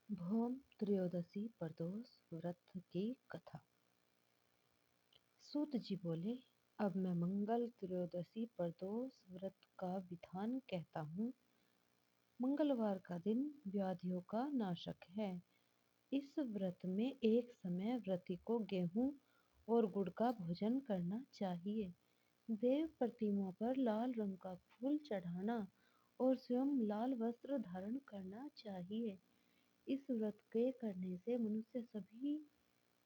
भौम त्रयोदशी प्रदोष व्रत की कथा। सूत जी बोले, अब मैं मंगल त्रयोदशी प्रदोष व्रत का विधान कहता हूँ। मंगलवार का दिन व्याधियों का नाशक है। इस व्रत में एक समय व्रती को गेहूं और गुड़ का भोजन करना चाहिए। देव प्रतिमा पर लाल रंग का फूल चढ़ाना और स्वयं लाल वस्त्र धारण करना चाहिए। इस व्रत के करने से मनुष्य सभी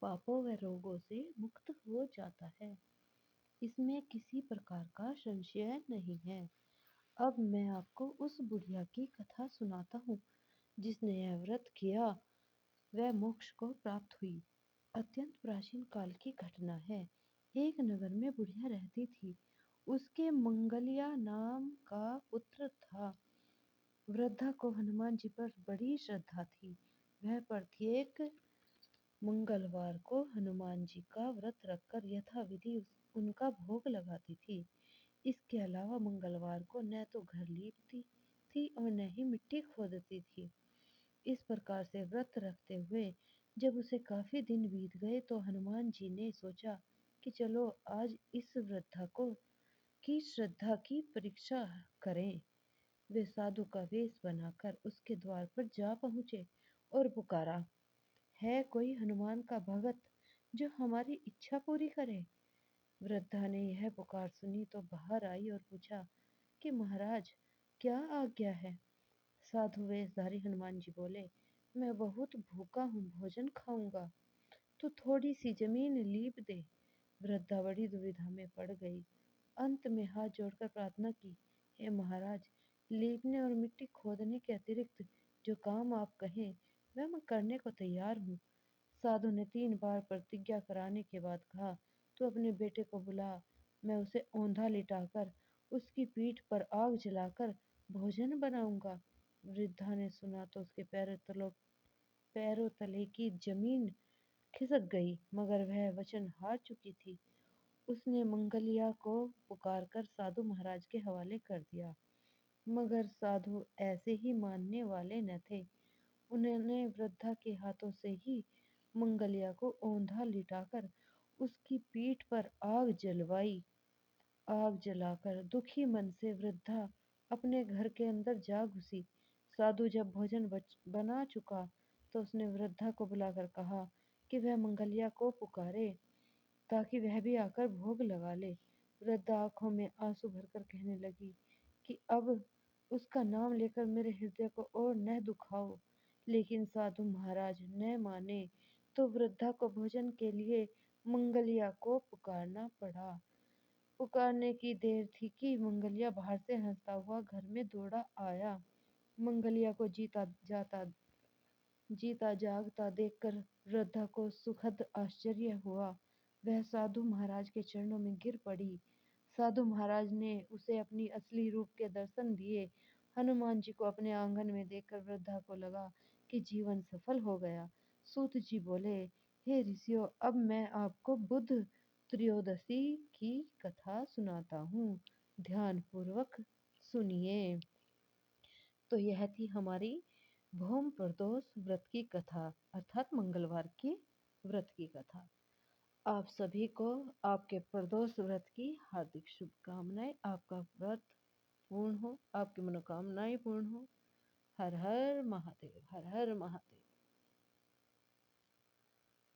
पापों व रोगों से मुक्त हो जाता है। इसमें किसी प्रकार का संशय नहीं है। अब मैं आपको उस बुढ़िया की कथा सुनाता हूँ जिसने यह व्रत किया वह मोक्ष को प्राप्त हुई। अत्यंत प्राचीन काल की घटना है। एक नगर में बुढ़िया रहती थी। उसके मंगलिया नाम का पुत्र था। वृद्धा को हनुमान जी पर बड़ी श्रद्धा थी। वह प्रत्येक मंगलवार को हनुमान जी का व्रत रखकर यथाविधि उनका भोग लगाती थी। इसके अलावा मंगलवार को न तो घर लीपती थी और न ही मिट्टी खोदती थी। इस प्रकार से व्रत रखते हुए जब उसे काफी दिन बीत गए तो हनुमान जी ने सोचा कि चलो आज इस वृद्धा को की श्रद्धा की परीक्षा करें। वे साधु का वेश बनाकर उसके द्वार पर जा पहुँचे और पुकारा, है कोई हनुमान का भगत जो हमारी इच्छा पूरी करे? वृद्धा ने यह पुकार सुनी तो बाहर आई और पूछा कि महाराज क्या आज्ञा है? साधु वेशधारी हनुमान जी बोले, मैं बहुत भूखा हूँ, भोजन खाऊंगा, तू थोड़ी सी जमीन लीप दे। वृद्धा बड़ी दुविधा में पड़ गई। अंत में हाथ जोड़कर प्रार्थना की, हे महाराज, लीपने और मिट्टी खोदने के अतिरिक्त जो काम आप कहें वह मैं करने को तैयार हूँ। साधु ने 3 बार प्रतिज्ञा कराने के बाद कहा, तू अपने बेटे को बुला, मैं उसे औंधा लिटाकर उसकी पीठ पर आग जलाकर भोजन बनाऊंगा। वृद्धा ने सुना तो उसके पैरों तले की जमीन खिसक गई, मगर वह वचन हार चुकी थी। उसने मंगलिया को पुकारकर साधु महाराज के हवाले कर दिया, मगर साधु ऐसे ही मानने वाले न थे। उन्होंने वृद्धा के हाथों से ही मंगलिया को औंधा लिटाकर उसकी पीठ पर आग जलवाई। आग जलाकर दुखी मन से वृद्धा अपने घर के अंदर जा घुसी। साधु जब भोजन बना चुका तो उसने वृद्धा को बुलाकर कहा कि वह मंगलिया को पुकारे ताकि वह भी आकर भोग लगा ले। वृद्धा आंखों में आंसू भरकर कहने लगी कि अब उसका नाम लेकर मेरे हृदय को और न दुखाओ। लेकिन साधु महाराज न माने तो वृद्धा को भोजन के लिए मंगलिया को पुकारना पड़ा। पुकारने की देर थी कि मंगलिया बाहर से हंसता हुआ घर में दौड़ा आया। मंगलिया को जीता जागता देखकर वृद्धा को सुखद आश्चर्य हुआ। वह साधु महाराज के चरणों में गिर पड़ी। साधु महाराज ने उसे अपनी असली रूप के दर्शन दिए। हनुमान जी को अपने आंगन में देखकर वृद्धा को लगा कि जीवन सफल हो गया। सूत जी बोले, हे ऋषियों, अब मैं आपको बुध त्रयोदशी की कथा सुनाता हूँ, ध्यान पूर्वक सुनिए। तो यह थी हमारी भौम प्रदोष व्रत की कथा, अर्थात मंगलवार की व्रत की कथा। आप सभी को आपके प्रदोष व्रत की हार्दिक शुभकामनाएं। आपका व्रत पूर्ण हो, आपकी मनोकामनाएं पूर्ण हो। हर हर महादेव, हर हर महादेव।